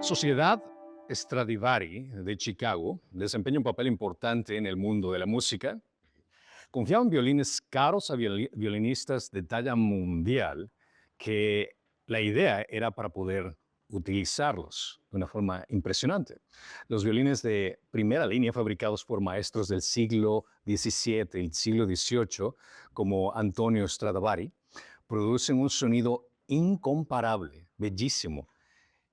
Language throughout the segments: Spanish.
Sociedad Stradivari de Chicago desempeña un papel importante en el mundo de la música. Confiaban violines caros a violinistas de talla mundial que la idea era para poder utilizarlos de una forma impresionante. Los violines de primera línea fabricados por maestros del siglo XVII y el siglo XVIII, como Antonio Stradivari, producen un sonido incomparable, bellísimo,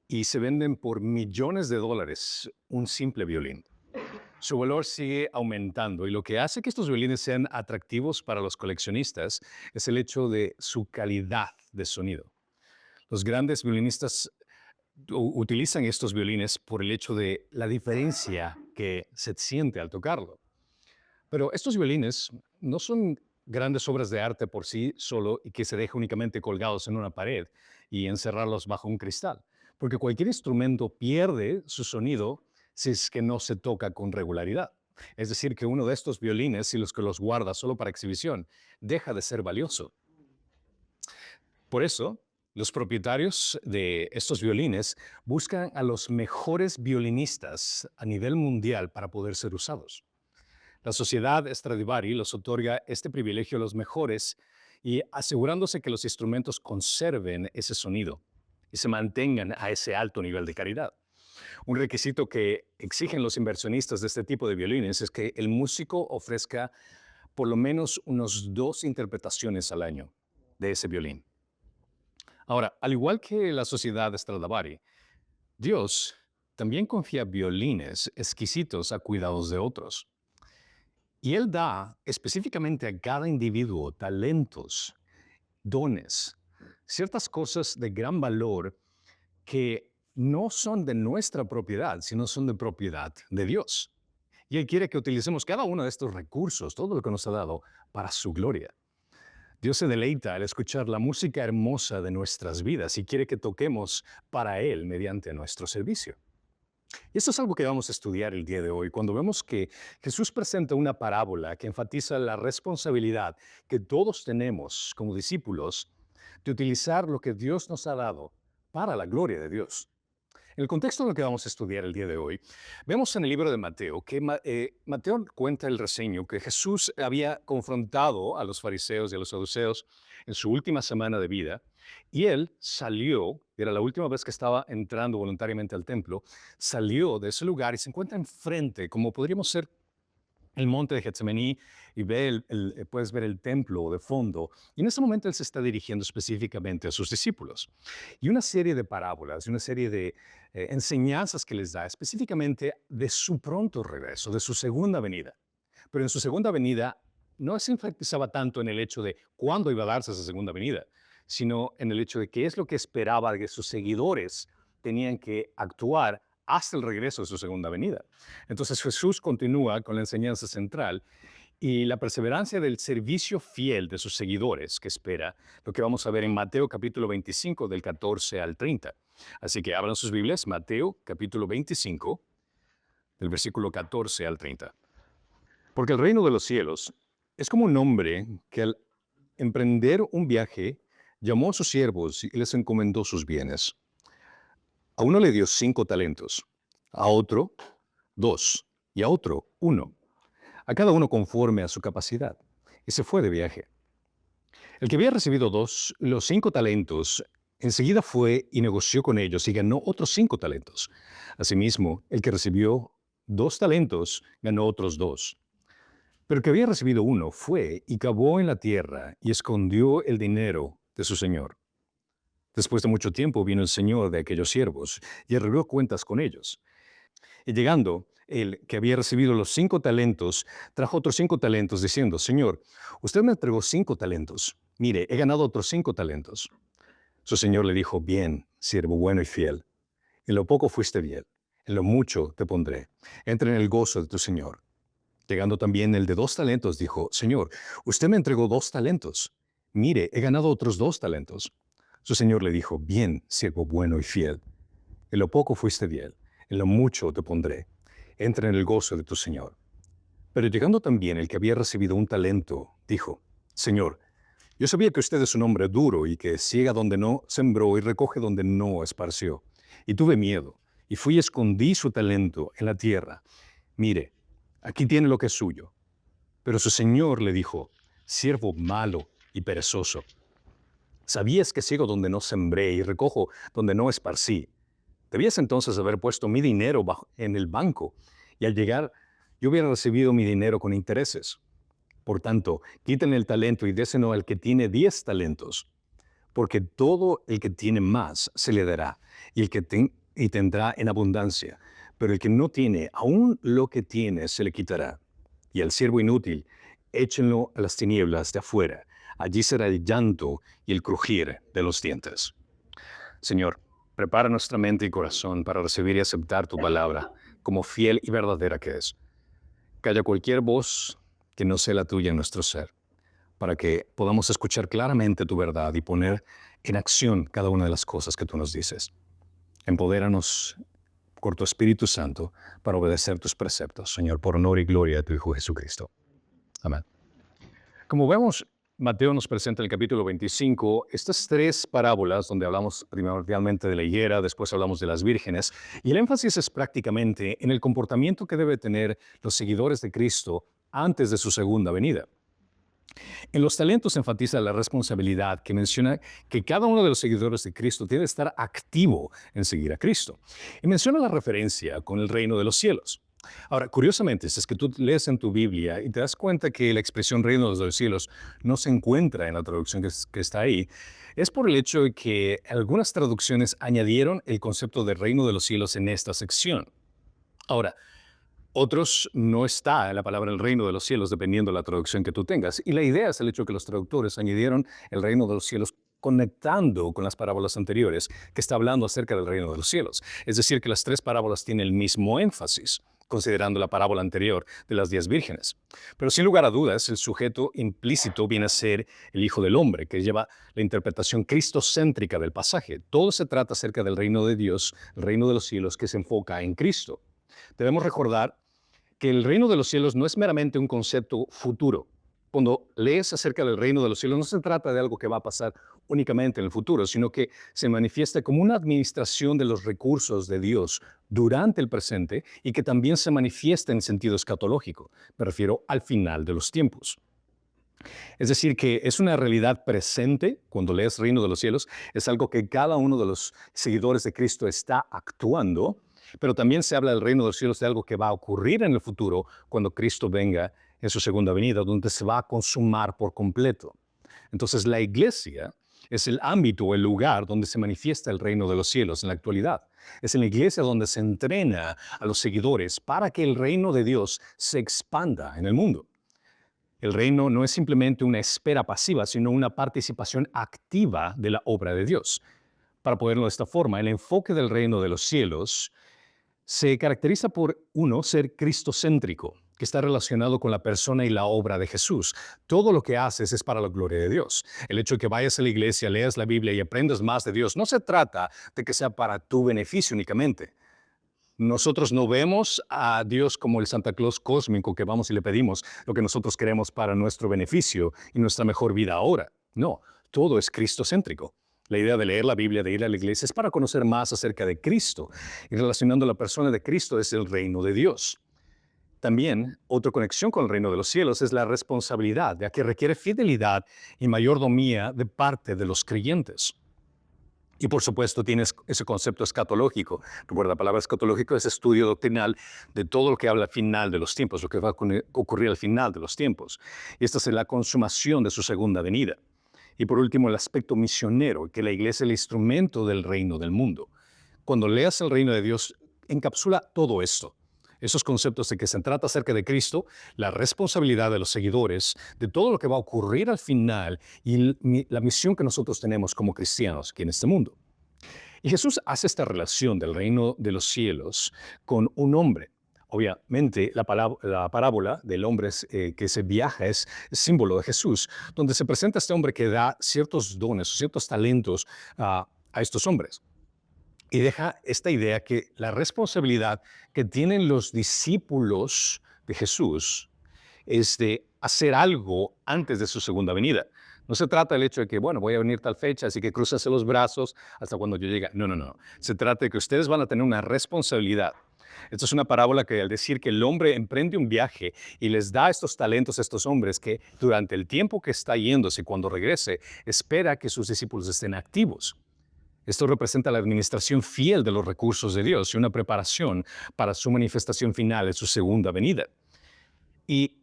y se venden por millones de dólares un simple violín. Su valor sigue aumentando y lo que hace que estos violines sean atractivos para los coleccionistas es el hecho de su calidad de sonido. Los grandes violinistas utilizan estos violines por el hecho de la diferencia que se siente al tocarlo. Pero estos violines no son grandes obras de arte por sí solo y que se dejan únicamente colgados en una pared y encerrarlos bajo un cristal, porque cualquier instrumento pierde su sonido si es que no se toca con regularidad. Es decir, que uno de estos violines, y los que los guarda solo para exhibición, deja de ser valioso. Por eso, los propietarios de estos violines buscan a los mejores violinistas a nivel mundial para poder ser usados. La sociedad Stradivari los otorga este privilegio a los mejores y asegurándose que los instrumentos conserven ese sonido y se mantengan a ese alto nivel de calidad. Un requisito que exigen los inversionistas de este tipo de violines es que el músico ofrezca por lo menos unos 2 interpretaciones al año de ese violín. Ahora, al igual que la sociedad Stradivari, Dios también confía violines exquisitos a cuidados de otros. Y Él da específicamente a cada individuo talentos, dones, ciertas cosas de gran valor que no son de nuestra propiedad, sino son de propiedad de Dios. Y Él quiere que utilicemos cada uno de estos recursos, todo lo que nos ha dado, para su gloria. Dios se deleita al escuchar la música hermosa de nuestras vidas y quiere que toquemos para Él mediante nuestro servicio. Y esto es algo que vamos a estudiar el día de hoy, cuando vemos que Jesús presenta una parábola que enfatiza la responsabilidad que todos tenemos como discípulos de utilizar lo que Dios nos ha dado para la gloria de Dios. En el contexto de lo que vamos a estudiar el día de hoy, vemos en el libro de Mateo que Mateo cuenta el reseño que Jesús había confrontado a los fariseos y a los saduceos en su última semana de vida, y él salió, era la última vez que estaba entrando voluntariamente al templo, salió de ese lugar y se encuentra enfrente, como podríamos ser el monte de Getsemaní, y puedes ver el templo de fondo. Y en ese momento él se está dirigiendo específicamente a sus discípulos. Y una serie de parábolas, una serie de enseñanzas que les da específicamente de su pronto regreso, de su segunda venida. Pero en su segunda venida no se enfatizaba tanto en el hecho de cuándo iba a darse esa segunda venida, sino en el hecho de qué es lo que esperaba de que sus seguidores tenían que actuar hasta el regreso de su segunda venida. Entonces Jesús continúa con la enseñanza central y la perseverancia del servicio fiel de sus seguidores que espera, lo que vamos a ver en Mateo capítulo 25 del 14 al 30. Así que abran sus Biblias, Mateo capítulo 25, del versículo 14 al 30. Porque el reino de los cielos es como un hombre que al emprender un viaje llamó a sus siervos y les encomendó sus bienes. A uno le dio 5 talentos, a otro 2 y a otro 1, a cada uno conforme a su capacidad, y se fue de viaje. El que había recibido los 5 talentos, enseguida fue y negoció con ellos y ganó otros 5 talentos. Asimismo, el que recibió 2 talentos ganó otros 2. Pero el que había recibido uno fue y cavó en la tierra y escondió el dinero de su señor. Después de mucho tiempo vino el señor de aquellos siervos y arregló cuentas con ellos. Y llegando, el que había recibido los 5 talentos, trajo otros 5 talentos, diciendo, Señor, usted me entregó 5 talentos. Mire, he ganado otros 5 talentos. Su señor le dijo, bien, siervo bueno y fiel. En lo poco fuiste bien, en lo mucho te pondré. Entra en el gozo de tu señor. Llegando también el de 2 talentos, dijo, Señor, usted me entregó 2 talentos. Mire, he ganado otros 2 talentos. Su señor le dijo, bien, siervo bueno y fiel. En lo poco fuiste bien, en lo mucho te pondré. Entra en el gozo de tu Señor. Pero llegando también el que había recibido 1 talento, dijo, Señor, yo sabía que usted es un hombre duro y que ciega donde no sembró y recoge donde no esparció. Y tuve miedo, y fui y escondí su talento en la tierra. Mire, aquí tiene lo que es suyo. Pero su señor le dijo, siervo malo y perezoso. ¿Sabías que ciego donde no sembré y recojo donde no esparcí? Debías entonces haber puesto mi dinero en el banco, y al llegar yo hubiera recibido mi dinero con intereses. Por tanto, quiten el talento y déselo al que tiene 10 talentos, porque todo el que tiene más se le dará, y el que y tendrá en abundancia, pero el que no tiene, aún lo que tiene se le quitará. Y al siervo inútil, échenlo a las tinieblas de afuera. Allí será el llanto y el crujir de los dientes. Señor, prepara nuestra mente y corazón para recibir y aceptar tu palabra como fiel y verdadera que es. Calla cualquier voz que no sea la tuya en nuestro ser, para que podamos escuchar claramente tu verdad y poner en acción cada una de las cosas que tú nos dices. Empodéranos por tu Espíritu Santo para obedecer tus preceptos, Señor, por honor y gloria de tu Hijo Jesucristo. Amén. Como vemos, Mateo nos presenta en el capítulo 25 estas 3 parábolas donde hablamos primordialmente de la higuera, después hablamos de las vírgenes, y el énfasis es prácticamente en el comportamiento que deben tener los seguidores de Cristo antes de su segunda venida. En los talentos se enfatiza la responsabilidad que menciona que cada uno de los seguidores de Cristo tiene que estar activo en seguir a Cristo. Y menciona la referencia con el reino de los cielos. Ahora, curiosamente, si es que tú lees en tu Biblia y te das cuenta que la expresión reino de los cielos no se encuentra en la traducción que está ahí, es por el hecho de que algunas traducciones añadieron el concepto de reino de los cielos en esta sección. Ahora, otros no está en la palabra el reino de los cielos, dependiendo de la traducción que tú tengas. Y la idea es el hecho que los traductores añadieron el reino de los cielos conectando con las parábolas anteriores, que está hablando acerca del reino de los cielos. Es decir, que las 3 parábolas tienen el mismo énfasis, considerando la parábola anterior de las 10 vírgenes. Pero sin lugar a dudas, el sujeto implícito viene a ser el Hijo del Hombre, que lleva la interpretación cristocéntrica del pasaje. Todo se trata acerca del reino de Dios, el reino de los cielos, que se enfoca en Cristo. Debemos recordar que el reino de los cielos no es meramente un concepto futuro. Cuando lees acerca del reino de los cielos, no se trata de algo que va a pasar únicamente en el futuro, sino que se manifiesta como una administración de los recursos de Dios durante el presente y que también se manifiesta en sentido escatológico. Me refiero al final de los tiempos. Es decir, que es una realidad presente cuando lees reino de los cielos, es algo que cada uno de los seguidores de Cristo está actuando, pero también se habla del reino de los cielos de algo que va a ocurrir en el futuro cuando Cristo venga en su segunda venida, donde se va a consumar por completo. Entonces la iglesia es el ámbito, el lugar donde se manifiesta el reino de los cielos en la actualidad. Es en la iglesia donde se entrena a los seguidores para que el reino de Dios se expanda en el mundo. El reino no es simplemente una espera pasiva, sino una participación activa de la obra de Dios. Para ponerlo de esta forma, el enfoque del reino de los cielos se caracteriza por, uno, ser cristocéntrico, que está relacionado con la persona y la obra de Jesús. Todo lo que haces es para la gloria de Dios. El hecho de que vayas a la iglesia, leas la Biblia y aprendas más de Dios, no se trata de que sea para tu beneficio únicamente. Nosotros no vemos a Dios como el Santa Claus cósmico que vamos y le pedimos lo que nosotros queremos para nuestro beneficio y nuestra mejor vida ahora. No, todo es cristocéntrico. La idea de leer la Biblia, de ir a la iglesia, es para conocer más acerca de Cristo. Y relacionando la persona de Cristo es el reino de Dios. También, otra conexión con el reino de los cielos es la responsabilidad, ya que requiere fidelidad y mayordomía de parte de los creyentes. Y por supuesto tienes ese concepto escatológico. Recuerda, la palabra escatológico es estudio doctrinal de todo lo que habla al final de los tiempos, lo que va a ocurrir al final de los tiempos. Y esta es la consumación de su segunda venida. Y por último, el aspecto misionero, que la iglesia es el instrumento del reino del mundo. Cuando leas el reino de Dios, encapsula todo esto. Esos conceptos de que se trata acerca de Cristo, la responsabilidad de los seguidores, de todo lo que va a ocurrir al final y la misión que nosotros tenemos como cristianos aquí en este mundo. Y Jesús hace esta relación del reino de los cielos con un hombre. Obviamente, la parábola del hombre que se viaja es símbolo de Jesús, donde se presenta este hombre que da ciertos dones, ciertos talentos a estos hombres. Y deja esta idea que la responsabilidad que tienen los discípulos de Jesús es de hacer algo antes de su segunda venida. No se trata del hecho de que, bueno, voy a venir tal fecha, así que crúzase los brazos hasta cuando yo llegue. No, no, no. Se trata de que ustedes van a tener una responsabilidad. Esta es una parábola que al decir que el hombre emprende un viaje y les da estos talentos a estos hombres que durante el tiempo que está yéndose, cuando regrese, espera que sus discípulos estén activos. Esto representa la administración fiel de los recursos de Dios y una preparación para su manifestación final en su segunda venida. Y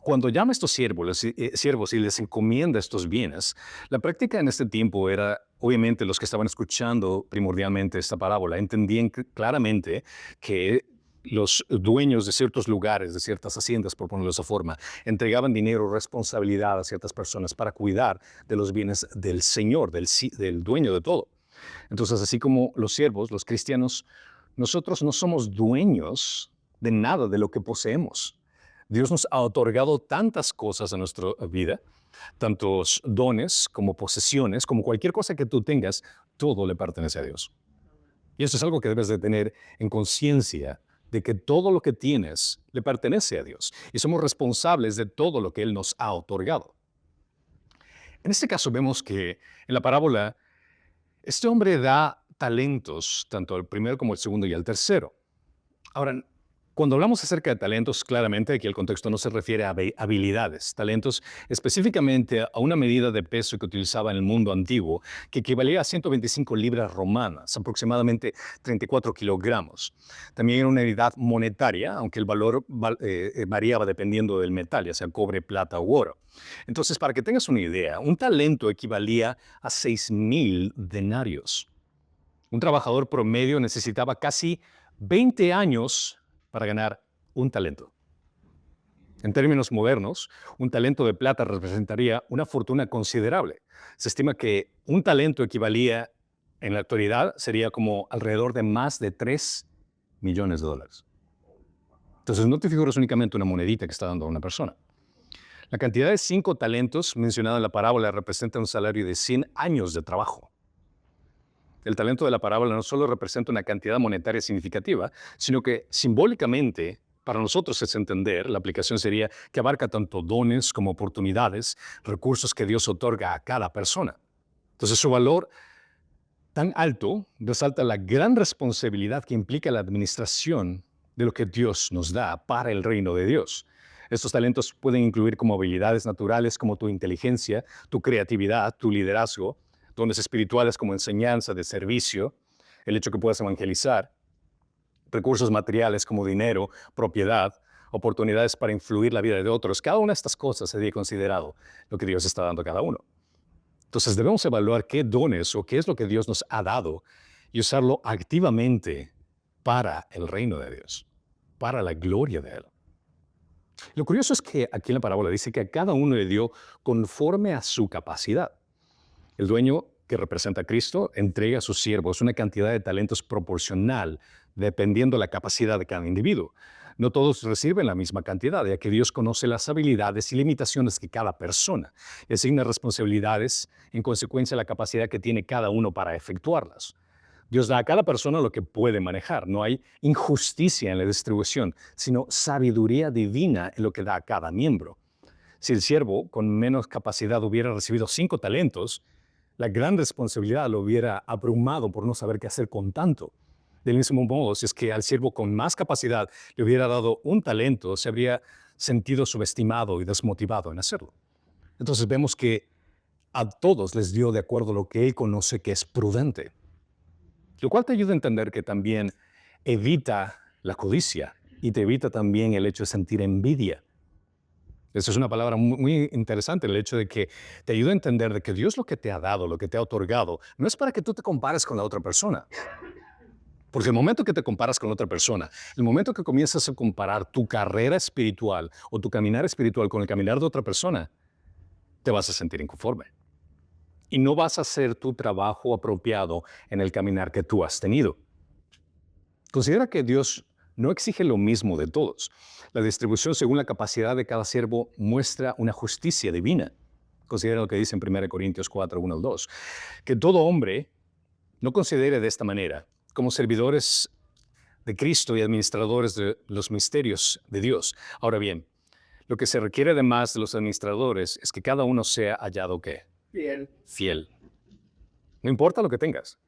cuando llama a estos siervos y les encomienda estos bienes, la práctica en este tiempo era, obviamente, los que estaban escuchando primordialmente esta parábola, entendían claramente que los dueños de ciertos lugares, de ciertas haciendas, por ponerlo de esa forma, entregaban dinero, responsabilidad a ciertas personas para cuidar de los bienes del Señor, del dueño de todo. Entonces, así como los siervos, los cristianos, nosotros no somos dueños de nada de lo que poseemos. Dios nos ha otorgado tantas cosas en nuestra vida, tantos dones como posesiones, como cualquier cosa que tú tengas, todo le pertenece a Dios. Y eso es algo que debes de tener en conciencia, de que todo lo que tienes le pertenece a Dios y somos responsables de todo lo que Él nos ha otorgado. En este caso vemos que en la parábola este hombre da talentos, tanto al primero como al segundo y al tercero. Ahora, cuando hablamos acerca de talentos, claramente aquí el contexto no se refiere a habilidades, talentos específicamente a una medida de peso que utilizaba en el mundo antiguo, que equivalía a 125 libras romanas, aproximadamente 34 kilogramos. También era una unidad monetaria, aunque el valor variaba dependiendo del metal, ya sea cobre, plata u oro. Entonces, para que tengas una idea, un talento equivalía a 6,000 denarios. Un trabajador promedio necesitaba casi 20 años para ganar un talento. En términos modernos, un talento de plata representaría una fortuna considerable. Se estima que un talento equivalía, en la actualidad, sería como alrededor de más de 3 millones de dólares. Entonces, no te figuras únicamente una monedita que está dando a una persona. La cantidad de 5 talentos mencionada en la parábola representa un salario de 100 años de trabajo. El talento de la parábola no solo representa una cantidad monetaria significativa, sino que simbólicamente, para nosotros es entender, la aplicación sería que abarca tanto dones como oportunidades, recursos que Dios otorga a cada persona. Entonces su valor tan alto resalta la gran responsabilidad que implica la administración de lo que Dios nos da para el reino de Dios. Estos talentos pueden incluir como habilidades naturales como tu inteligencia, tu creatividad, tu liderazgo, dones espirituales como enseñanza, de servicio, el hecho que puedas evangelizar, recursos materiales como dinero, propiedad, oportunidades para influir la vida de otros. Cada una de estas cosas sería considerado lo que Dios está dando a cada uno. Entonces debemos evaluar qué dones o qué es lo que Dios nos ha dado y usarlo activamente para el reino de Dios, para la gloria de Él. Lo curioso es que aquí en la parábola dice que a cada uno le dio conforme a su capacidad. El dueño, que representa a Cristo, entrega a sus siervos una cantidad de talentos proporcional, dependiendo de la capacidad de cada individuo. No todos reciben la misma cantidad, ya que Dios conoce las habilidades y limitaciones de cada persona y asigna responsabilidades en consecuencia de la capacidad que tiene cada uno para efectuarlas. Dios da a cada persona lo que puede manejar. No hay injusticia en la distribución, sino sabiduría divina en lo que da a cada miembro. Si el siervo con menos capacidad hubiera recibido 5 talentos, la gran responsabilidad lo hubiera abrumado por no saber qué hacer con tanto. Del mismo modo, si es que al siervo con más capacidad le hubiera dado un talento, se habría sentido subestimado y desmotivado en hacerlo. Entonces vemos que a todos les dio de acuerdo a lo que él conoce que es prudente, lo cual te ayuda a entender que también evita la codicia y te evita también el hecho de sentir envidia. Esa es una palabra muy interesante, el hecho de que te ayuda a entender de que Dios lo que te ha dado, lo que te ha otorgado, no es para que tú te compares con la otra persona. Porque el momento que te comparas con la otra persona, el momento que comienzas a comparar tu carrera espiritual o tu caminar espiritual con el caminar de otra persona, te vas a sentir inconforme. Y no vas a hacer tu trabajo apropiado en el caminar que tú has tenido. Considera que Dios no exige lo mismo de todos. La distribución según la capacidad de cada siervo muestra una justicia divina. Considera lo que dice en 1 Corintios 4, 1 al 2. Que todo hombre no considere de esta manera, como servidores de Cristo y administradores de los misterios de Dios. Ahora bien, Lo que se requiere además de los administradores es que cada uno sea hallado ¿qué? Fiel. No importa lo que tengas,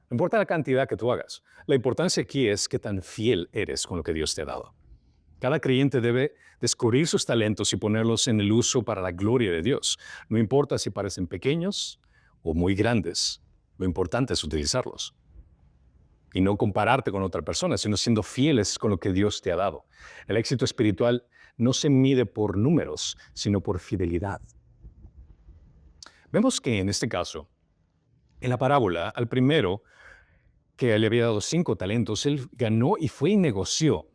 no importa la cantidad que tú hagas. La importancia aquí es qué tan fiel eres con lo que Dios te ha dado. Cada creyente debe descubrir sus talentos y ponerlos en el uso para la gloria de Dios. No importa si parecen pequeños o muy grandes, lo importante es utilizarlos. Y no compararte con otra persona, sino siendo fieles con lo que Dios te ha dado. El éxito espiritual no se mide por números, sino por fidelidad. Vemos que en este caso, en la parábola, al primero que le había dado 5 talentos, él ganó y fue y negoció.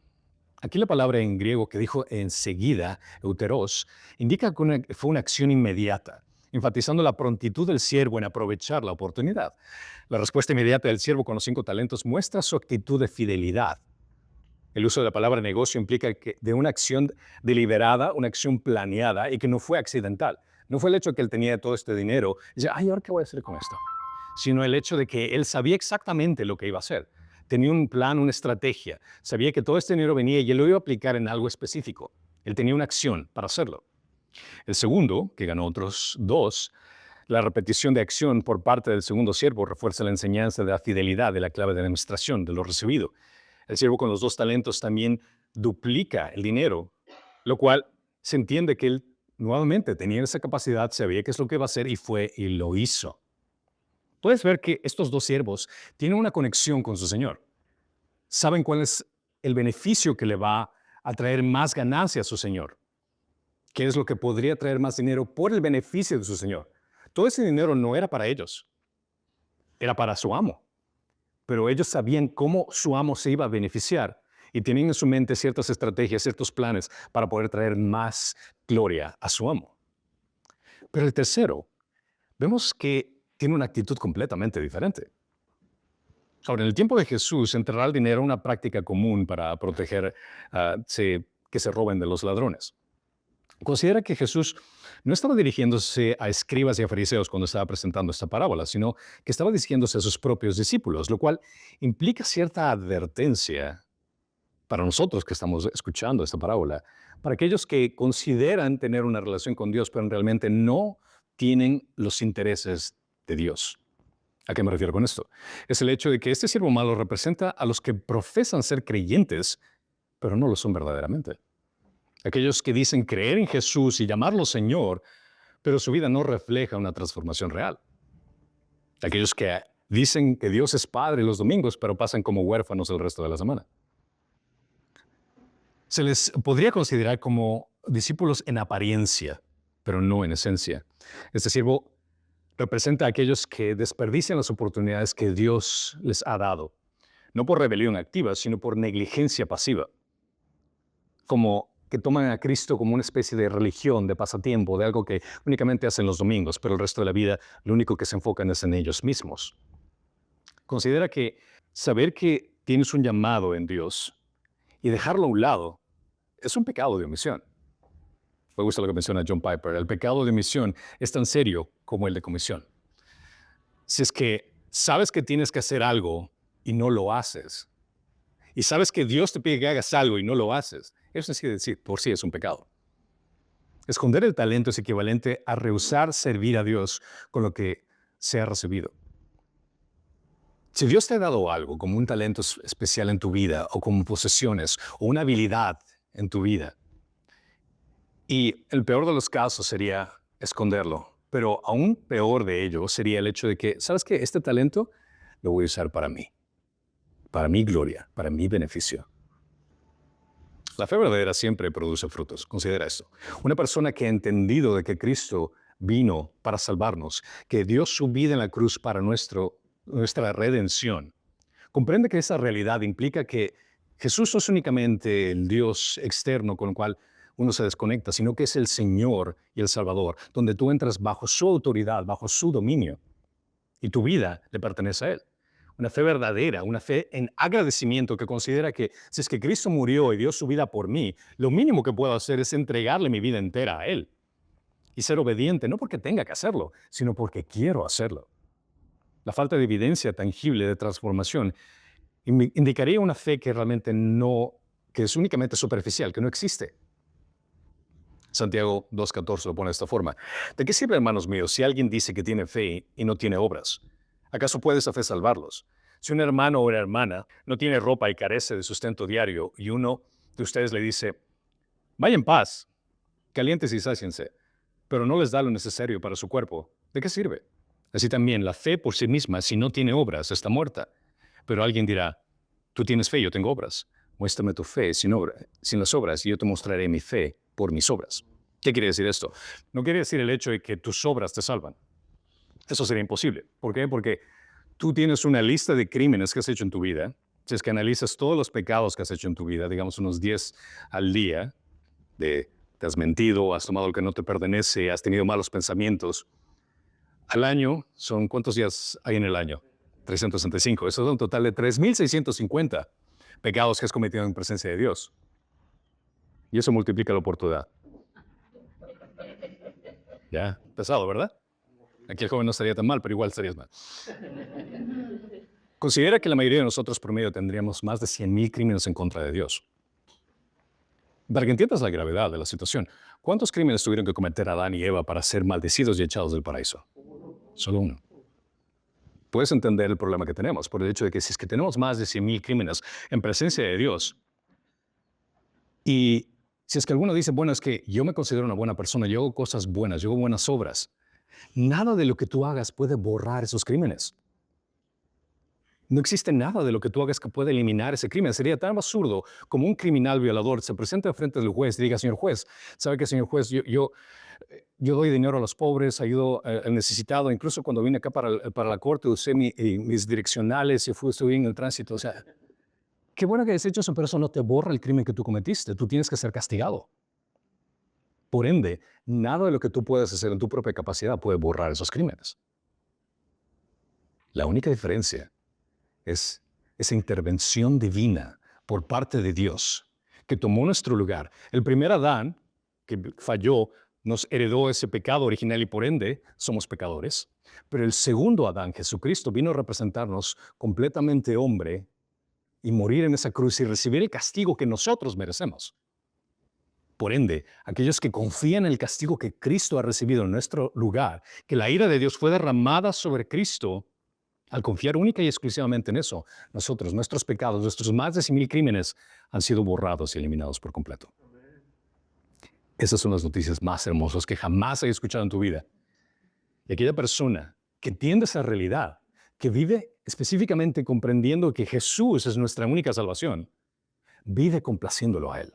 Aquí la palabra en griego que dijo enseguida, euteros, indica que fue una acción inmediata, enfatizando la prontitud del siervo en aprovechar la oportunidad. La respuesta inmediata del siervo con los 5 talentos muestra su actitud de fidelidad. El uso de la palabra negocio implica que de una acción deliberada, una acción planeada y que no fue accidental. No fue el hecho de que él tenía todo este dinero y decía, ay, ¿ahora qué voy a hacer con esto? Sino el hecho de que él sabía exactamente lo que iba a hacer. Tenía un plan, una estrategia. Sabía que todo este dinero venía y él lo iba a aplicar en algo específico. Él tenía una acción para hacerlo. El segundo, que ganó otros 2, la repetición de acción por parte del segundo siervo refuerza la enseñanza de la fidelidad de la clave de administración, de lo recibido. El siervo con los 2 talentos también duplica el dinero, lo cual se entiende que él nuevamente tenía esa capacidad, sabía qué es lo que iba a hacer y fue y lo hizo. Puedes ver que estos 2 siervos tienen una conexión con su Señor. Saben cuál es el beneficio que le va a traer más ganancia a su Señor. ¿Qué es lo que podría traer más dinero por el beneficio de su Señor? Todo ese dinero no era para ellos, era para su amo. Pero ellos sabían cómo su amo se iba a beneficiar y tenían en su mente ciertas estrategias, ciertos planes para poder traer más gloria a su amo. Pero el tercero, vemos que tiene una actitud completamente diferente. Ahora, en el tiempo de Jesús, enterrar el dinero era una práctica común para proteger que se roben de los ladrones. Considera que Jesús no estaba dirigiéndose a escribas y a fariseos cuando estaba presentando esta parábola, sino que estaba dirigiéndose a sus propios discípulos, lo cual implica cierta advertencia para nosotros que estamos escuchando esta parábola, para aquellos que consideran tener una relación con Dios, pero realmente no tienen los intereses de Dios. ¿A qué me refiero con esto? Es el hecho de que este siervo malo representa a los que profesan ser creyentes, pero no lo son verdaderamente. Aquellos que dicen creer en Jesús y llamarlo Señor, pero su vida no refleja una transformación real. Aquellos que dicen que Dios es Padre los domingos, pero pasan como huérfanos el resto de la semana. Se les podría considerar como discípulos en apariencia, pero no en esencia. Este siervo representa a aquellos que desperdician las oportunidades que Dios les ha dado, no por rebelión activa, sino por negligencia pasiva. Como que toman a Cristo como una especie de religión, de pasatiempo, de algo que únicamente hacen los domingos, pero el resto de la vida lo único que se enfocan es en ellos mismos. Considera que saber que tienes un llamado en Dios y dejarlo a un lado es un pecado de omisión. Me gusta lo que menciona John Piper. El pecado de omisión es tan serio como el de comisión. Si es que sabes que tienes que hacer algo y no lo haces, y sabes que Dios te pide que hagas algo y no lo haces, eso es decir, por sí es un pecado. Esconder el talento es equivalente a rehusar servir a Dios con lo que se ha recibido. Si Dios te ha dado algo, como un talento especial en tu vida, o como posesiones, o una habilidad en tu vida, y el peor de los casos sería esconderlo, pero aún peor de ello sería el hecho de que, ¿sabes qué? Este talento lo voy a usar para mi gloria, para mi beneficio. La fe verdadera siempre produce frutos. Considera esto. Una persona que ha entendido de que Cristo vino para salvarnos, que dio su vida en la cruz para nuestra redención, comprende que esa realidad implica que Jesús no es únicamente el Dios externo con el cual uno se desconecta, sino que es el Señor y el Salvador, donde tú entras bajo su autoridad, bajo su dominio, y tu vida le pertenece a Él. Una fe verdadera, una fe en agradecimiento que considera que si es que Cristo murió y dio su vida por mí, lo mínimo que puedo hacer es entregarle mi vida entera a Él y ser obediente, no porque tenga que hacerlo, sino porque quiero hacerlo. La falta de evidencia tangible de transformación indicaría una fe que realmente no, que es únicamente superficial, que no existe. Santiago 2:14 lo pone de esta forma. ¿De qué sirve, hermanos míos, si alguien dice que tiene fe y no tiene obras? ¿Acaso puede esa fe salvarlos? Si un hermano o una hermana no tiene ropa y carece de sustento diario y uno de ustedes le dice, vaya en paz, calientes y sáciense, pero no les da lo necesario para su cuerpo, ¿de qué sirve? Así también la fe por sí misma, si no tiene obras, está muerta. Pero alguien dirá, tú tienes fe, yo tengo obras. Muéstrame tu fe sin las obras y yo te mostraré mi fe por mis obras. ¿Qué quiere decir esto? No quiere decir el hecho de que tus obras te salvan. Eso sería imposible. ¿Por qué? Porque tú tienes una lista de crímenes que has hecho en tu vida. Si es que analizas todos los pecados que has hecho en tu vida, digamos unos 10 al día, te has mentido, has tomado lo que no te pertenece, has tenido malos pensamientos. Al año, ¿cuántos días hay en el año? 365. Eso es un total de 3,650 pecados que has cometido en presencia de Dios. Y eso multiplícalo por tu edad. Ya, pesado, ¿verdad? Aquí el joven no estaría tan mal, pero igual estarías mal. Considera que la mayoría de nosotros promedio tendríamos más de 100,000 crímenes en contra de Dios. Para que entiendas la gravedad de la situación, ¿cuántos crímenes tuvieron que cometer Adán y Eva para ser maldecidos y echados del paraíso? Solo uno. Puedes entender el problema que tenemos por el hecho de que si es que tenemos más de 100,000 crímenes en presencia de Dios, y si es que alguno dice, bueno, es que yo me considero una buena persona, yo hago cosas buenas, yo hago buenas obras, nada de lo que tú hagas puede borrar esos crímenes. No existe nada de lo que tú hagas que pueda eliminar ese crimen. Sería tan absurdo como un criminal violador se presenta frente del juez y diga, señor juez, ¿sabe qué, señor juez? Yo doy dinero a los pobres, ayudo al necesitado. Incluso cuando vine acá para la corte usé mis direccionales y estuve en el tránsito. O sea, qué bueno que hayas hecho eso, pero eso no te borra el crimen que tú cometiste. Tú tienes que ser castigado. Por ende, nada de lo que tú puedas hacer en tu propia capacidad puede borrar esos crímenes. La única diferencia es esa intervención divina por parte de Dios que tomó nuestro lugar. El primer Adán, que falló, nos heredó ese pecado original y por ende somos pecadores. Pero el segundo Adán, Jesucristo, vino a representarnos completamente hombre y morir en esa cruz y recibir el castigo que nosotros merecemos. Por ende, aquellos que confían en el castigo que Cristo ha recibido en nuestro lugar, que la ira de Dios fue derramada sobre Cristo, al confiar única y exclusivamente en eso, nuestros pecados, nuestros más de 100,000 crímenes han sido borrados y eliminados por completo. Esas son las noticias más hermosas que jamás hayas escuchado en tu vida. Y aquella persona que entiende esa realidad, que vive específicamente comprendiendo que Jesús es nuestra única salvación, vive complaciéndolo a Él.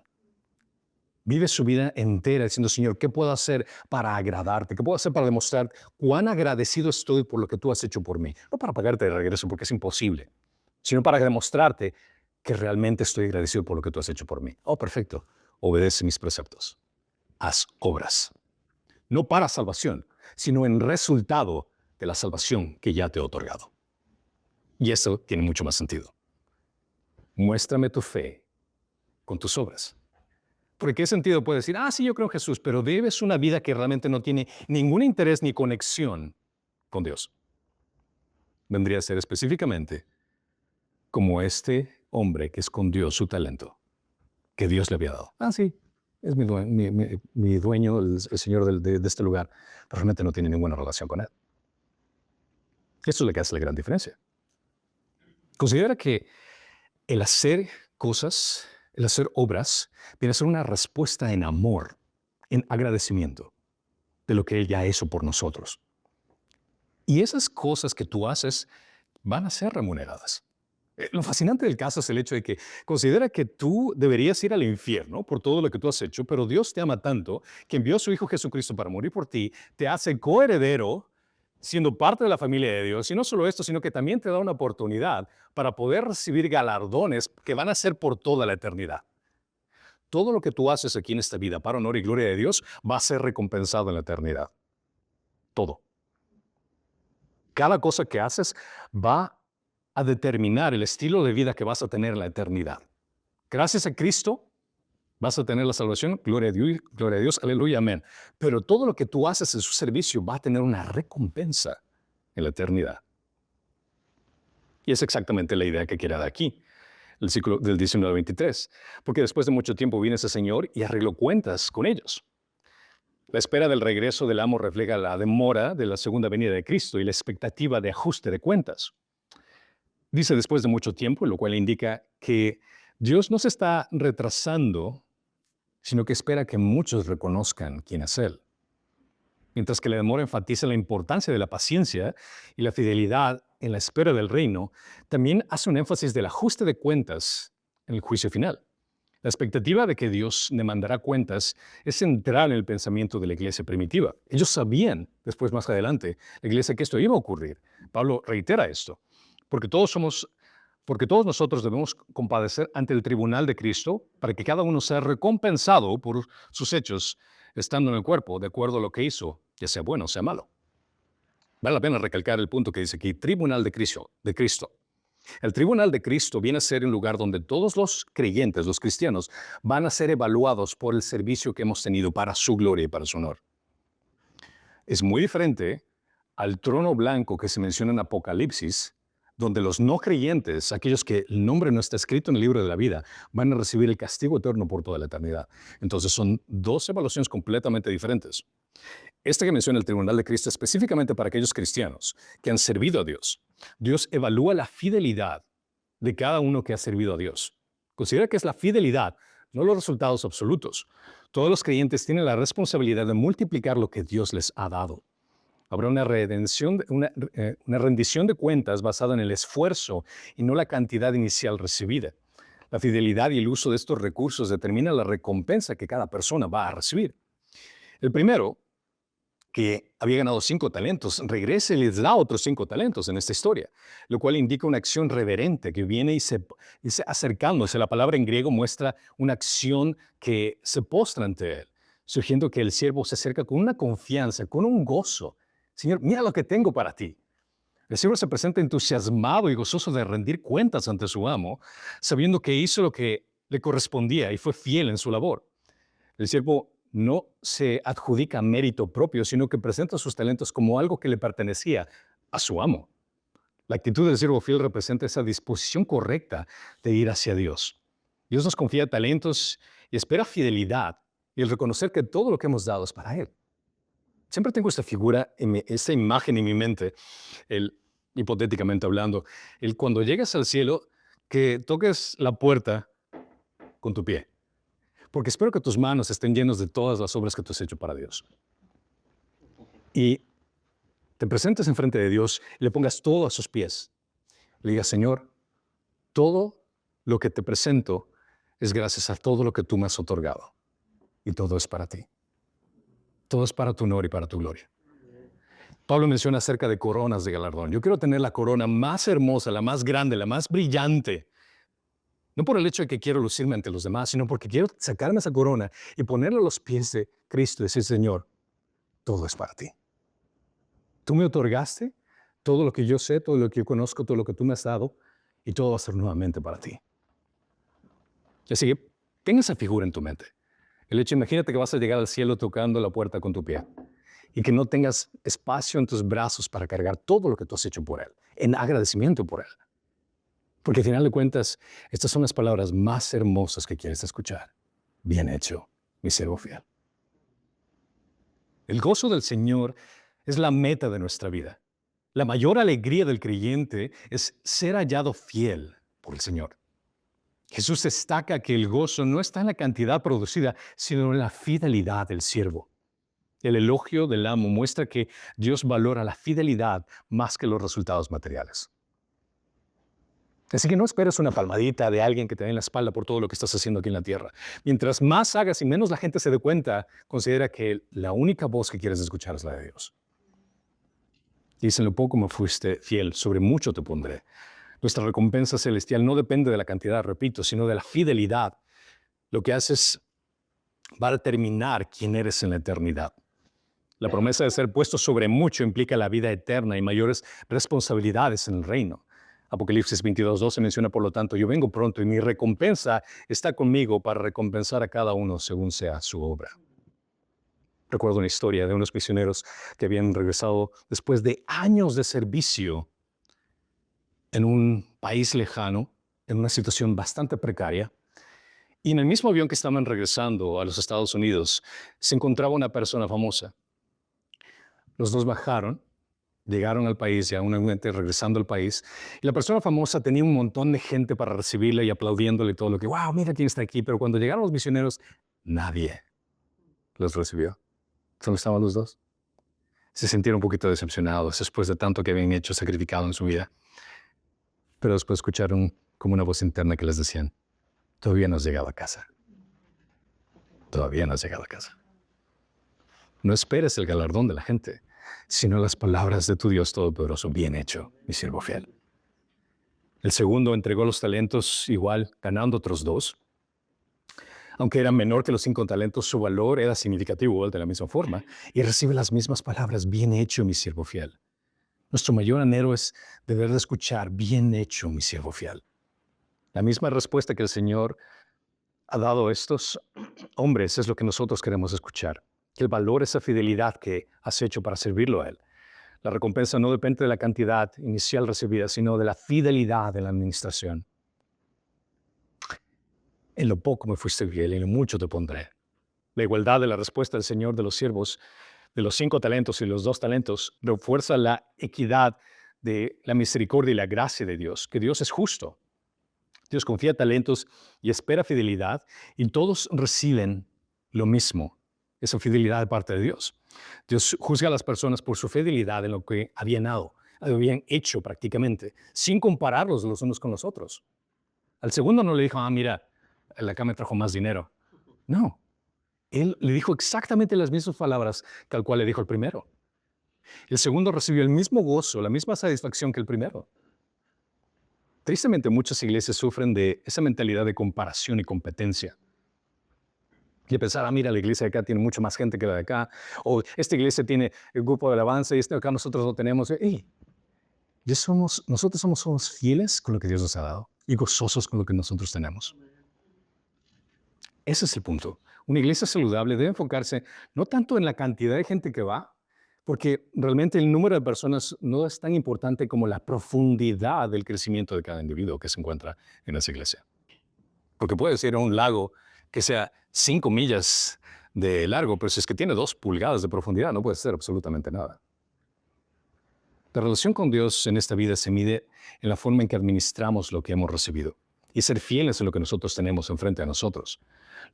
Vive su vida entera diciendo, Señor, ¿qué puedo hacer para agradarte? ¿Qué puedo hacer para demostrar cuán agradecido estoy por lo que tú has hecho por mí? No para pagarte de regreso, porque es imposible, sino para demostrarte que realmente estoy agradecido por lo que tú has hecho por mí. Oh, perfecto. Obedece mis preceptos. Haz obras. No para salvación, sino en resultado de la salvación que ya te he otorgado. Y eso tiene mucho más sentido. Muéstrame tu fe con tus obras. ¿Por qué sentido puedes decir, sí, yo creo en Jesús, pero vives una vida que realmente no tiene ningún interés ni conexión con Dios? Vendría a ser específicamente como este hombre que escondió su talento que Dios le había dado. Sí, es mi dueño, el señor de este lugar, pero realmente no tiene ninguna relación con él. Eso es lo que hace la gran diferencia. Considera que el hacer cosas, el hacer obras, viene a ser una respuesta en amor, en agradecimiento de lo que Él ya hizo por nosotros. Y esas cosas que tú haces van a ser remuneradas. Lo fascinante del caso es el hecho de que considera que tú deberías ir al infierno por todo lo que tú has hecho, pero Dios te ama tanto que envió a su Hijo Jesucristo para morir por ti, te hace coheredero, siendo parte de la familia de Dios. Y no solo esto, sino que también te da una oportunidad para poder recibir galardones que van a ser por toda la eternidad. Todo lo que tú haces aquí en esta vida para honor y gloria de Dios va a ser recompensado en la eternidad. Todo. Cada cosa que haces va a determinar el estilo de vida que vas a tener en la eternidad. Gracias a Cristo vas a tener la salvación, gloria a Dios, aleluya, amén. Pero todo lo que tú haces en su servicio va a tener una recompensa en la eternidad. Y es exactamente la idea que quiere dar aquí, el versículo del 19 al 23. Porque después de mucho tiempo vino ese Señor y arregló cuentas con ellos. La espera del regreso del amo refleja la demora de la segunda venida de Cristo y la expectativa de ajuste de cuentas. Dice después de mucho tiempo, lo cual indica que Dios no se está retrasando, sino que espera que muchos reconozcan quién es Él. Mientras que la demora enfatiza la importancia de la paciencia y la fidelidad en la espera del reino, también hace un énfasis del ajuste de cuentas en el juicio final. La expectativa de que Dios demandará cuentas es central en el pensamiento de la iglesia primitiva. Ellos sabían, después más adelante, la iglesia, que esto iba a ocurrir. Pablo reitera esto, porque todos nosotros debemos compadecer ante el tribunal de Cristo para que cada uno sea recompensado por sus hechos, estando en el cuerpo, de acuerdo a lo que hizo, ya sea bueno o sea malo. Vale la pena recalcar el punto que dice aquí, tribunal de Cristo. El tribunal de Cristo viene a ser un lugar donde todos los creyentes, los cristianos, van a ser evaluados por el servicio que hemos tenido para su gloria y para su honor. Es muy diferente al trono blanco que se menciona en Apocalipsis, donde los no creyentes, aquellos que el nombre no está escrito en el libro de la vida, van a recibir el castigo eterno por toda la eternidad. Entonces son dos evaluaciones completamente diferentes. Este que menciona el tribunal de Cristo específicamente para aquellos cristianos que han servido a Dios. Dios evalúa la fidelidad de cada uno que ha servido a Dios. Considera que es la fidelidad, no los resultados absolutos. Todos los creyentes tienen la responsabilidad de multiplicar lo que Dios les ha dado. Habrá una rendición de cuentas basada en el esfuerzo y no la cantidad inicial recibida. La fidelidad y el uso de estos recursos determina la recompensa que cada persona va a recibir. El primero, que había ganado 5 talentos, regresa y les da otros 5 talentos en esta historia, lo cual indica una acción reverente que viene y se acercándose. La palabra en griego muestra una acción que se postra ante él, sugiriendo que el siervo se acerca con una confianza, con un gozo. Señor, mira lo que tengo para ti. El siervo se presenta entusiasmado y gozoso de rendir cuentas ante su amo, sabiendo que hizo lo que le correspondía y fue fiel en su labor. El siervo no se adjudica mérito propio, sino que presenta sus talentos como algo que le pertenecía a su amo. La actitud del siervo fiel representa esa disposición correcta de ir hacia Dios. Dios nos confía talentos y espera fidelidad y el reconocer que todo lo que hemos dado es para Él. Siempre tengo esta figura, esta imagen en mi mente, hipotéticamente hablando, cuando llegas al cielo, que toques la puerta con tu pie. Porque espero que tus manos estén llenas de todas las obras que tú has hecho para Dios. Y te presentes enfrente de Dios y le pongas todo a sus pies. Le digas, Señor, todo lo que te presento es gracias a todo lo que tú me has otorgado. Y todo es para ti. Todo es para tu honor y para tu gloria. Pablo menciona acerca de coronas de galardón. Yo quiero tener la corona más hermosa, la más grande, la más brillante. No por el hecho de que quiero lucirme ante los demás, sino porque quiero sacarme esa corona y ponerla a los pies de Cristo y decir, Señor, todo es para ti. Tú me otorgaste todo lo que yo sé, todo lo que yo conozco, todo lo que tú me has dado, y todo va a ser nuevamente para ti. Así que ten esa figura en tu mente. El hecho, imagínate que vas a llegar al cielo tocando la puerta con tu pie y que no tengas espacio en tus brazos para cargar todo lo que tú has hecho por Él, en agradecimiento por Él. Porque al final de cuentas, estas son las palabras más hermosas que quieres escuchar. Bien hecho, mi siervo fiel. El gozo del Señor es la meta de nuestra vida. La mayor alegría del creyente es ser hallado fiel por el Señor. Jesús destaca que el gozo no está en la cantidad producida, sino en la fidelidad del siervo. El elogio del amo muestra que Dios valora la fidelidad más que los resultados materiales. Así que no esperes una palmadita de alguien que te dé en la espalda por todo lo que estás haciendo aquí en la tierra. Mientras más hagas y menos la gente se dé cuenta, considera que la única voz que quieres escuchar es la de Dios. Dice, en lo poco me fuiste fiel, sobre mucho te pondré. Nuestra recompensa celestial no depende de la cantidad, repito, sino de la fidelidad. Lo que haces va a determinar quién eres en la eternidad. La promesa de ser puesto sobre mucho implica la vida eterna y mayores responsabilidades en el reino. Apocalipsis 22:12 menciona, por lo tanto, yo vengo pronto y mi recompensa está conmigo para recompensar a cada uno según sea su obra. Recuerdo una historia de unos misioneros que habían regresado después de años de servicio en un país lejano, en una situación bastante precaria, Y en el mismo avión que estaban regresando a los Estados Unidos, se encontraba una persona famosa. Los dos bajaron, llegaron al país, ya nuevamente regresando al país, y la persona famosa tenía un montón de gente para recibirle y aplaudiéndole todo lo que, wow, mira quién está aquí. Pero cuando llegaron los misioneros, nadie los recibió. Solo estaban los dos. Se sintieron un poquito decepcionados después de tanto que habían hecho, sacrificado en su vida. Pero después escucharon como una voz interna que les decían, todavía no has llegado a casa. Todavía no has llegado a casa. No esperes el galardón de la gente, sino las palabras de tu Dios Todopoderoso. Bien hecho, mi siervo fiel. El segundo entregó los talentos igual, ganando otros 2. Aunque era menor que los 5 talentos, su valor era significativo de la misma forma, y recibe las mismas palabras, bien hecho, mi siervo fiel. Nuestro mayor anhelo es deber de escuchar, bien hecho, mi siervo fiel. La misma respuesta que el Señor ha dado a estos hombres es lo que nosotros queremos escuchar. Que Él valore esa fidelidad que has hecho para servirlo a Él. La recompensa no depende de la cantidad inicial recibida, sino de la fidelidad de la administración. En lo poco me fuiste fiel, y en lo mucho te pondré. La igualdad de la respuesta del Señor de los siervos, de los 5 talentos y los 2 talentos, refuerza la equidad de la misericordia y la gracia de Dios, que Dios es justo. Dios confía talentos y espera fidelidad, y todos reciben lo mismo, esa fidelidad de parte de Dios. Dios juzga a las personas por su fidelidad en lo que habían hecho prácticamente, sin compararlos los unos con los otros. Al segundo no le dijo, mira, el acá me trajo más dinero. No, él le dijo exactamente las mismas palabras que al cual le dijo el primero. El segundo recibió el mismo gozo, la misma satisfacción que el primero. Tristemente, muchas iglesias sufren de esa mentalidad de comparación y competencia. Y pensar, mira, la iglesia de acá tiene mucho más gente que la de acá, o esta iglesia tiene el grupo de alabanza y acá nosotros no tenemos. Nosotros somos fieles con lo que Dios nos ha dado y gozosos con lo que nosotros tenemos. Ese es el punto. Una iglesia saludable debe enfocarse no tanto en la cantidad de gente que va, porque realmente el número de personas no es tan importante como la profundidad del crecimiento de cada individuo que se encuentra en esa iglesia. Porque puede ser un lago que sea 5 millas de largo, pero si es que tiene 2 pulgadas de profundidad, no puede ser absolutamente nada. La relación con Dios en esta vida se mide en la forma en que administramos lo que hemos recibido y ser fieles en lo que nosotros tenemos enfrente a nosotros.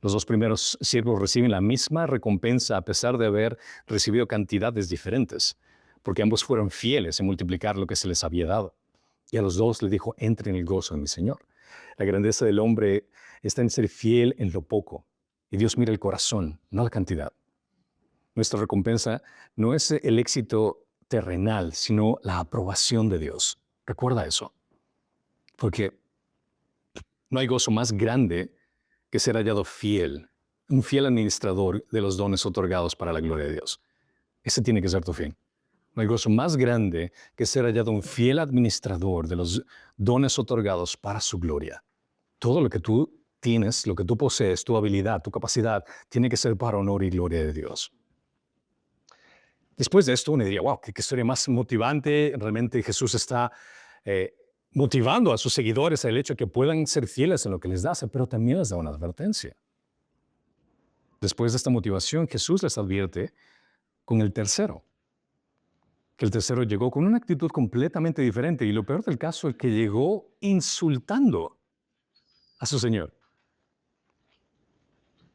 Los 2 primeros siervos reciben la misma recompensa a pesar de haber recibido cantidades diferentes, porque ambos fueron fieles en multiplicar lo que se les había dado. Y a los 2 les dijo, entren en el gozo de mi Señor. La grandeza del hombre está en ser fiel en lo poco. Y Dios mira el corazón, no la cantidad. Nuestra recompensa no es el éxito terrenal, sino la aprobación de Dios. Recuerda eso. Porque no hay gozo más grande que ser hallado fiel, un fiel administrador de los dones otorgados para la gloria de Dios. Ese tiene que ser tu fin. No hay gozo más grande que ser hallado un fiel administrador de los dones otorgados para su gloria. Todo lo que tú tienes, lo que tú posees, tu habilidad, tu capacidad, tiene que ser para honor y gloria de Dios. Después de esto, uno diría, wow, qué historia más motivante. Realmente Jesús está motivando a sus seguidores al hecho de que puedan ser fieles en lo que les da, pero también les da una advertencia. Después de esta motivación, Jesús les advierte con el tercero, que el tercero llegó con una actitud completamente diferente, y lo peor del caso es que llegó insultando a su Señor.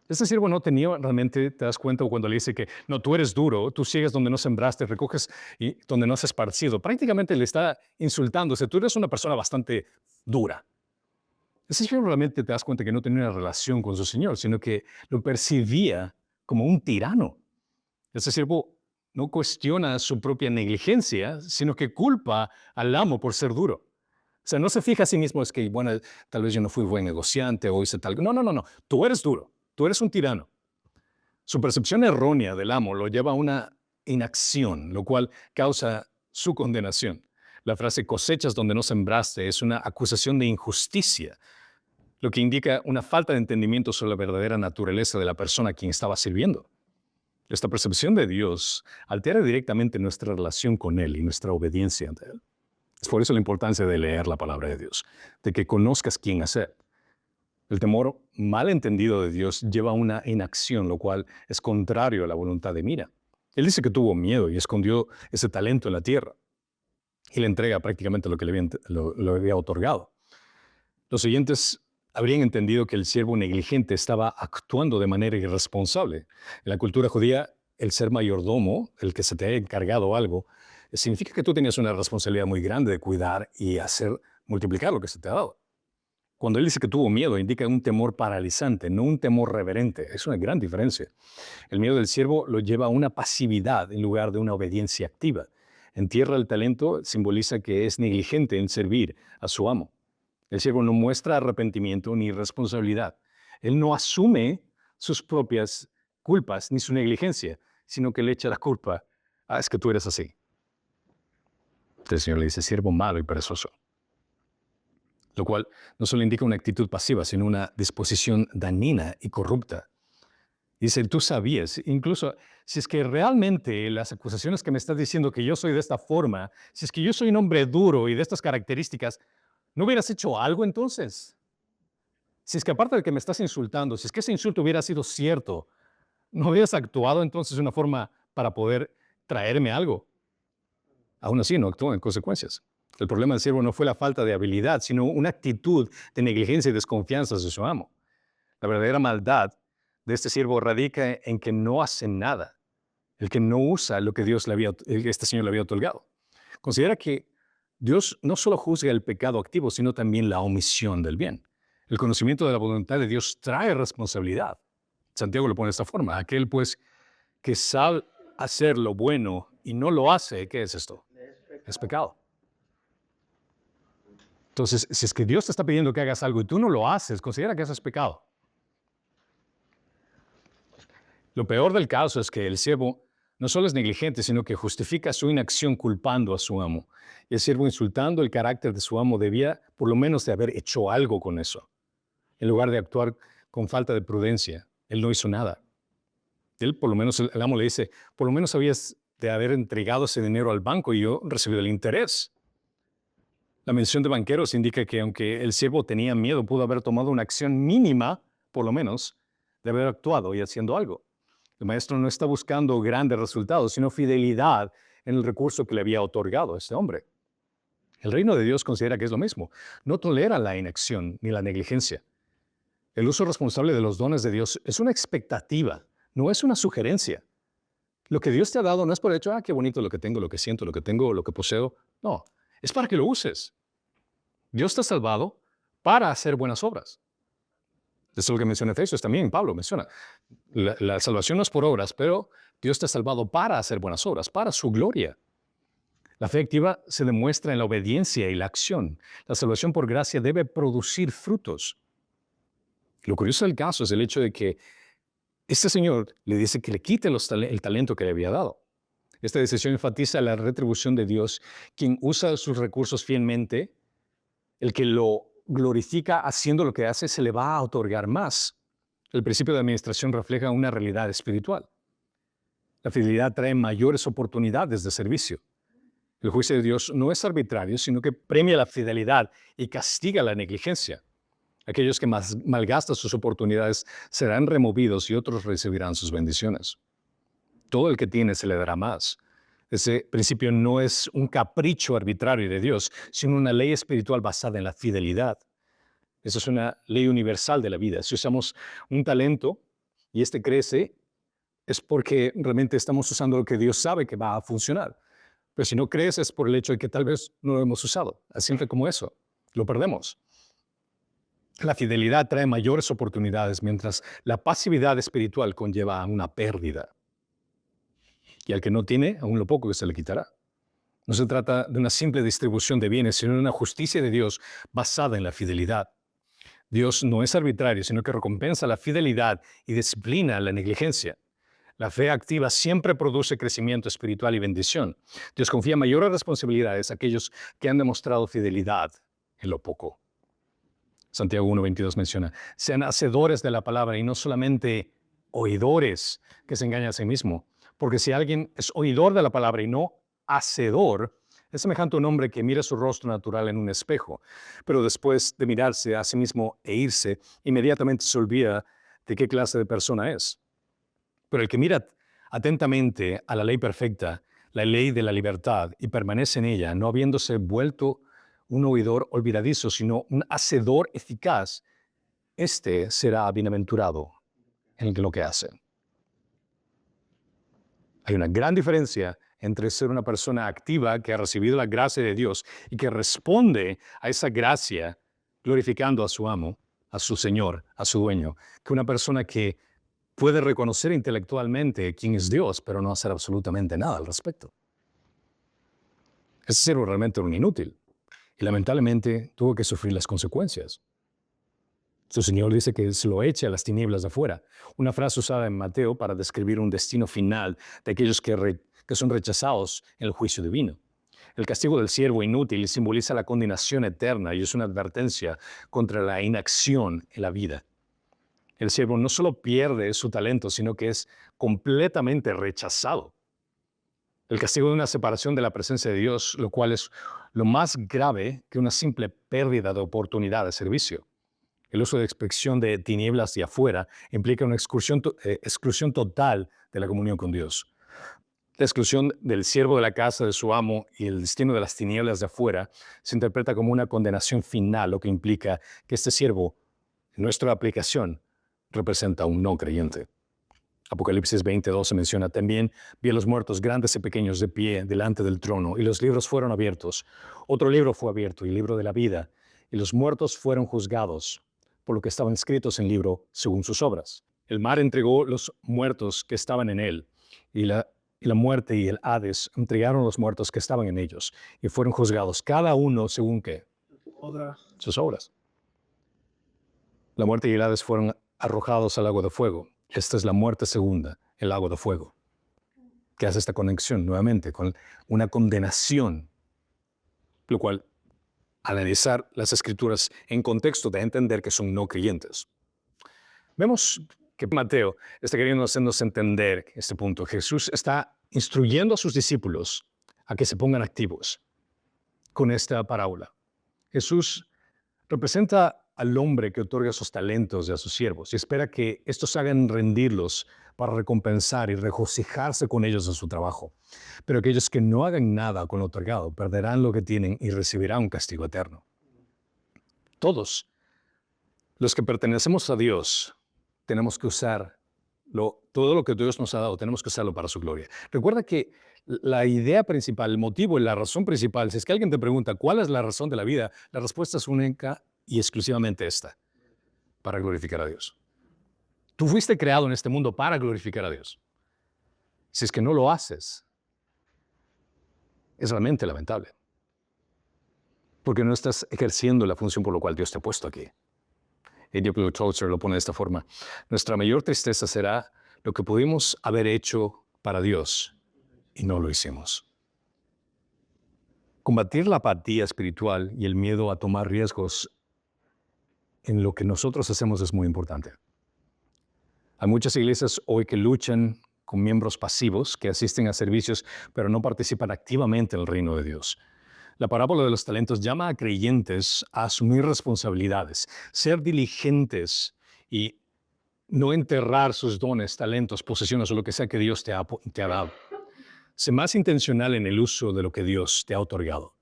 Este siervo no tenía realmente, te das cuenta cuando le dice que no, tú eres duro, tú sigues donde no sembraste, recoges y donde no has esparcido. Prácticamente le está insultando. O sea, tú eres una persona bastante dura. Ese siervo realmente te das cuenta que no tenía una relación con su Señor, sino que lo percibía como un tirano. Ese siervo no cuestiona su propia negligencia, sino que culpa al amo por ser duro. O sea, no se fija a sí mismo, es que, bueno, tal vez yo no fui buen negociante o hice tal. No. Tú eres duro. Tú eres un tirano. Su percepción errónea del amo lo lleva a una inacción, lo cual causa su condenación. La frase cosechas donde no sembraste es una acusación de injusticia, lo que indica una falta de entendimiento sobre la verdadera naturaleza de la persona a quien estaba sirviendo. Esta percepción de Dios altera directamente nuestra relación con Él y nuestra obediencia ante Él. Es por eso la importancia de leer la palabra de Dios, de que conozcas quién es Él. El temor mal entendido de Dios lleva a una inacción, lo cual es contrario a la voluntad de Mira. Él dice que tuvo miedo y escondió ese talento en la tierra y le entrega prácticamente lo que lo había otorgado. Los siguientes habrían entendido que el siervo negligente estaba actuando de manera irresponsable. En la cultura judía, el ser mayordomo, el que se te haya encargado algo, significa que tú tenías una responsabilidad muy grande de cuidar y hacer multiplicar lo que se te ha dado. Cuando él dice que tuvo miedo, indica un temor paralizante, no un temor reverente. Es una gran diferencia. El miedo del siervo lo lleva a una pasividad en lugar de una obediencia activa. Entierra el talento, simboliza que es negligente en servir a su amo. El siervo no muestra arrepentimiento ni responsabilidad. Él no asume sus propias culpas ni su negligencia, sino que le echa la culpa. Ah, es que tú eres así. El Señor le dice, siervo malo y perezoso. Lo cual no solo indica una actitud pasiva, sino una disposición dañina y corrupta. Dice, tú sabías, incluso si es que realmente las acusaciones que me estás diciendo que yo soy de esta forma, si es que yo soy un hombre duro y de estas características, ¿no hubieras hecho algo entonces? Si es que aparte de que me estás insultando, si es que ese insulto hubiera sido cierto, ¿no hubieras actuado entonces de una forma para poder traerme algo? Aún así, no actuó en consecuencias. El problema del siervo no fue la falta de habilidad, sino una actitud de negligencia y desconfianza de su amo. La verdadera maldad de este siervo radica en que no hace nada, el que no usa lo que este Señor le había otorgado. Considera que Dios no solo juzga el pecado activo, sino también la omisión del bien. El conocimiento de la voluntad de Dios trae responsabilidad. Santiago lo pone de esta forma. Aquel, pues, que sabe hacer lo bueno y no lo hace, ¿qué es esto? Es pecado. Entonces, si es que Dios te está pidiendo que hagas algo y tú no lo haces, considera que eso es pecado. Lo peor del caso es que el siervo no solo es negligente, sino que justifica su inacción culpando a su amo. Y el siervo, insultando el carácter de su amo, debía por lo menos de haber hecho algo con eso. En lugar de actuar con falta de prudencia, él no hizo nada. Él, por lo menos, el amo le dice, por lo menos habías de haber entregado ese dinero al banco y yo recibí el interés. La mención de banqueros indica que aunque el siervo tenía miedo, pudo haber tomado una acción mínima, por lo menos, de haber actuado y haciendo algo. El maestro no está buscando grandes resultados, sino fidelidad en el recurso que le había otorgado a este hombre. El reino de Dios considera que es lo mismo. No tolera la inacción ni la negligencia. El uso responsable de los dones de Dios es una expectativa, no es una sugerencia. Lo que Dios te ha dado no es por el hecho, qué bonito lo que tengo, lo que siento, lo que tengo, lo que poseo. No, es para que lo uses. Dios te ha salvado para hacer buenas obras. Eso es lo que menciona Efesios también, Pablo menciona. La salvación no es por obras, pero Dios te ha salvado para hacer buenas obras, para su gloria. La fe activa se demuestra en la obediencia y la acción. La salvación por gracia debe producir frutos. Lo curioso del caso es el hecho de que este señor le dice que le quite el talento que le había dado. Esta decisión enfatiza la retribución de Dios, quien usa sus recursos fielmente. El que lo glorifica haciendo lo que hace se le va a otorgar más. El principio de administración refleja una realidad espiritual. La fidelidad trae mayores oportunidades de servicio. El juicio de Dios no es arbitrario, sino que premia la fidelidad y castiga la negligencia. Aquellos que malgastan sus oportunidades serán removidos y otros recibirán sus bendiciones. Todo el que tiene se le dará más. Ese principio no es un capricho arbitrario de Dios, sino una ley espiritual basada en la fidelidad. Esa es una ley universal de la vida. Si usamos un talento y este crece, es porque realmente estamos usando lo que Dios sabe que va a funcionar. Pero si no crees, es por el hecho de que tal vez no lo hemos usado. Así simple como eso. Lo perdemos. La fidelidad trae mayores oportunidades, mientras la pasividad espiritual conlleva a una pérdida. Y al que no tiene, aún lo poco que se le quitará. No se trata de una simple distribución de bienes, sino de una justicia de Dios basada en la fidelidad. Dios no es arbitrario, sino que recompensa la fidelidad y disciplina la negligencia. La fe activa siempre produce crecimiento espiritual y bendición. Dios confía mayores responsabilidades a aquellos que han demostrado fidelidad en lo poco. Santiago 1:22 menciona, sean hacedores de la palabra y no solamente oidores que se engañan a sí mismo. Porque si alguien es oidor de la palabra y no hacedor, Es semejante a un hombre que mira su rostro natural en un espejo, pero después de mirarse a sí mismo e irse, inmediatamente se olvida de qué clase de persona es. Pero el que mira atentamente a la ley perfecta, la ley de la libertad, y permanece en ella, no habiéndose vuelto un oidor olvidadizo, sino un hacedor eficaz, este será bienaventurado en lo que hace. Hay una gran diferencia entre ser una persona activa que ha recibido la gracia de Dios y que responde a esa gracia glorificando a su amo, a su Señor, a su dueño, que una persona que puede reconocer intelectualmente quién es Dios, pero no hacer absolutamente nada al respecto. Ese siervo realmente era un inútil y lamentablemente tuvo que sufrir las consecuencias. Su Señor dice que se lo eche a las tinieblas de afuera, una frase usada en Mateo para describir un destino final de aquellos que son rechazados en el juicio divino. El castigo del siervo inútil simboliza la condenación eterna y es una advertencia contra la inacción en la vida. El siervo no solo pierde su talento, sino que es completamente rechazado. El castigo de una separación de la presencia de Dios, lo cual es lo más grave que una simple pérdida de oportunidad de servicio. El uso de expresión de tinieblas de afuera implica una exclusión total de la comunión con Dios. La exclusión del siervo de la casa de su amo y el destino de las tinieblas de afuera se interpreta como una condenación final, lo que implica que este siervo, en nuestra aplicación, representa a un no creyente. Apocalipsis 20:12 menciona también: vi a los muertos grandes y pequeños de pie delante del trono, y los libros fueron abiertos. Otro libro fue abierto, el libro de la vida, y los muertos fueron juzgados por lo que estaban escritos en el libro según sus obras. El mar entregó los muertos que estaban en él, y la muerte y el Hades entregaron los muertos que estaban en ellos, y fueron juzgados cada uno según qué. Sus obras. La muerte y el Hades fueron arrojados al lago de fuego. Esta es la muerte segunda, el lago de fuego, que hace esta conexión nuevamente con una condenación, lo cual, al analizar las escrituras en contexto, de entender que son no creyentes. Vemos que Mateo está queriendo hacernos entender este punto. Jesús está instruyendo a sus discípulos a que se pongan activos con esta parábola. Jesús representa al hombre que otorga sus talentos a sus siervos y espera que estos hagan rendirlos para recompensar y regocijarse con ellos en su trabajo. Pero aquellos que no hagan nada con lo otorgado perderán lo que tienen y recibirán un castigo eterno. Todos los que pertenecemos a Dios tenemos que usar todo lo que Dios nos ha dado, tenemos que usarlo para su gloria. Recuerda que la idea principal, el motivo y la razón principal, si es que alguien te pregunta cuál es la razón de la vida, la respuesta es única y exclusivamente esta: para glorificar a Dios. Tú fuiste creado en este mundo para glorificar a Dios. Si es que no lo haces, es realmente lamentable, porque no estás ejerciendo la función por la cual Dios te ha puesto aquí. A.W. Tozer lo pone de esta forma: nuestra mayor tristeza será lo que pudimos haber hecho para Dios y no lo hicimos. Combatir la apatía espiritual y el miedo a tomar riesgos en lo que nosotros hacemos es muy importante. Hay muchas iglesias hoy que luchan con miembros pasivos que asisten a servicios pero no participan activamente en el reino de Dios. La parábola de los talentos llama a creyentes a asumir responsabilidades, ser diligentes y no enterrar sus dones, talentos, posesiones o lo que sea que Dios te ha dado. Sé más intencional en el uso de lo que Dios te ha otorgado.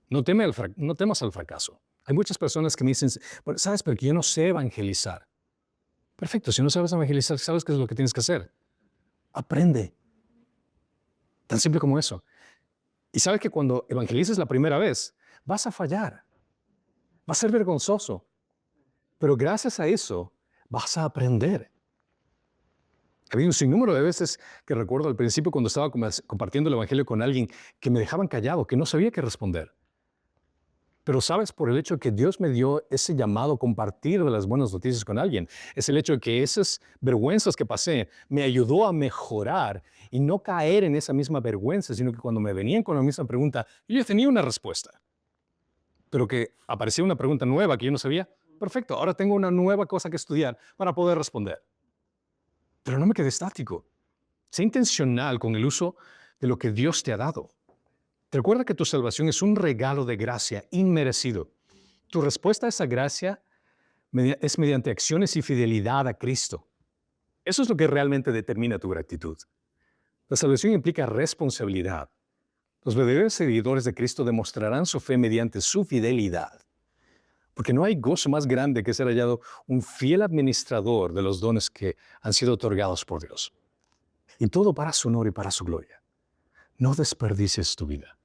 No temas al fracaso. Hay muchas personas que me dicen: bueno, ¿sabes? Pero que yo no sé evangelizar. Perfecto, si no sabes evangelizar, ¿sabes qué es lo que tienes que hacer? Aprende. Tan simple como eso. Y sabes que cuando evangelices la primera vez, vas a fallar. Va a ser vergonzoso. Pero gracias a eso, vas a aprender. Había un sinnúmero de veces que recuerdo al principio cuando estaba compartiendo el evangelio con alguien que me dejaban callado, que no sabía qué responder. Pero sabes, por el hecho de que Dios me dio ese llamado a compartir de las buenas noticias con alguien, es el hecho de que esas vergüenzas que pasé me ayudó a mejorar y no caer en esa misma vergüenza, sino que cuando me venían con la misma pregunta, yo ya tenía una respuesta. Pero que aparecía una pregunta nueva que yo no sabía. Perfecto, ahora tengo una nueva cosa que estudiar para poder responder. Pero no me quedé estático. Sé intencional con el uso de lo que Dios te ha dado. Recuerda que tu salvación es un regalo de gracia inmerecido. Tu respuesta a esa gracia es mediante acciones y fidelidad a Cristo. Eso es lo que realmente determina tu gratitud. La salvación implica responsabilidad. Los verdaderos seguidores de Cristo demostrarán su fe mediante su fidelidad. Porque no hay gozo más grande que ser hallado un fiel administrador de los dones que han sido otorgados por Dios. Y todo para su honor y para su gloria. No desperdicies tu vida.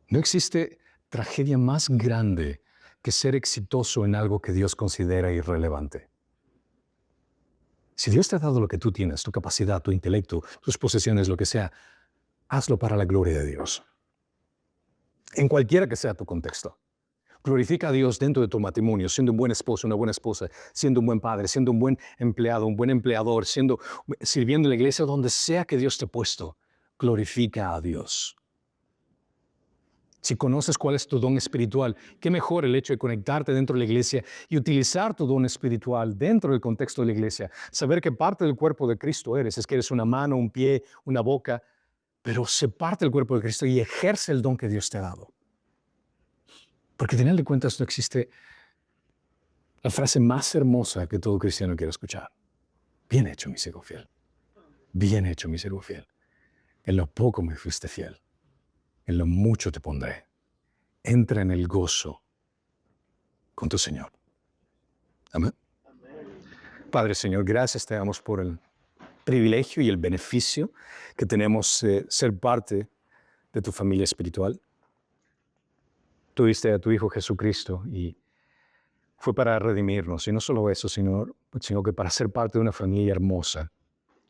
No existe tragedia más grande que ser exitoso en algo que Dios considera irrelevante. Si Dios te ha dado lo que tú tienes, tu capacidad, tu intelecto, tus posesiones, lo que sea, hazlo para la gloria de Dios. En cualquiera que sea tu contexto. Glorifica a Dios dentro de tu matrimonio, siendo un buen esposo, una buena esposa, siendo un buen padre, siendo un buen empleado, un buen empleador, sirviendo en la iglesia, donde sea que Dios te ha puesto. Glorifica a Dios. Si conoces cuál es tu don espiritual, qué mejor el hecho de conectarte dentro de la iglesia y utilizar tu don espiritual dentro del contexto de la iglesia. Saber que parte del cuerpo de Cristo eres, es que eres una mano, un pie, una boca, pero sé parte del cuerpo de Cristo y ejerce el don que Dios te ha dado. Porque al final de cuentas no existe la frase más hermosa que todo cristiano quiere escuchar. Bien hecho, mi siervo fiel. Bien hecho, mi siervo fiel. En lo poco me fuiste fiel. En lo mucho te pondré. Entra en el gozo con tu Señor. Amén. Padre, Señor, gracias te damos por el privilegio y el beneficio que tenemos ser parte de tu familia espiritual. Tú diste a tu Hijo Jesucristo y fue para redimirnos. Y no solo eso, sino que para ser parte de una familia hermosa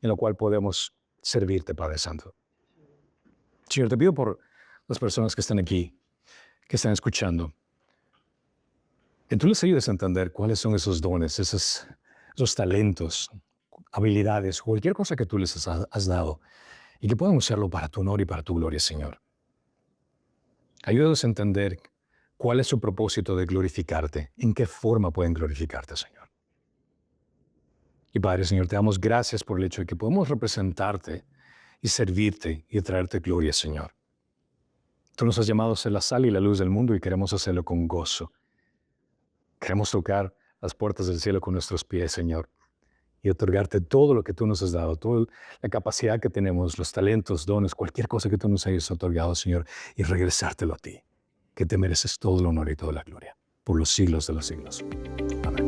en la cual podemos servirte, Padre Santo. Señor, te pido por las personas que están aquí, que están escuchando, que tú les ayudes a entender cuáles son esos dones, esos talentos, habilidades, cualquier cosa que tú les has dado, y que puedan usarlo para tu honor y para tu gloria, Señor. Ayúdanos a entender cuál es su propósito de glorificarte, en qué forma pueden glorificarte, Señor. Y Padre, Señor, te damos gracias por el hecho de que podemos representarte y servirte y traerte gloria, Señor. Tú nos has llamado a ser la sal y la luz del mundo y queremos hacerlo con gozo. Queremos tocar las puertas del cielo con nuestros pies, Señor, y otorgarte todo lo que tú nos has dado, toda la capacidad que tenemos, los talentos, dones, cualquier cosa que tú nos hayas otorgado, Señor, y regresártelo a ti, que te mereces todo el honor y toda la gloria, por los siglos de los siglos. Amén.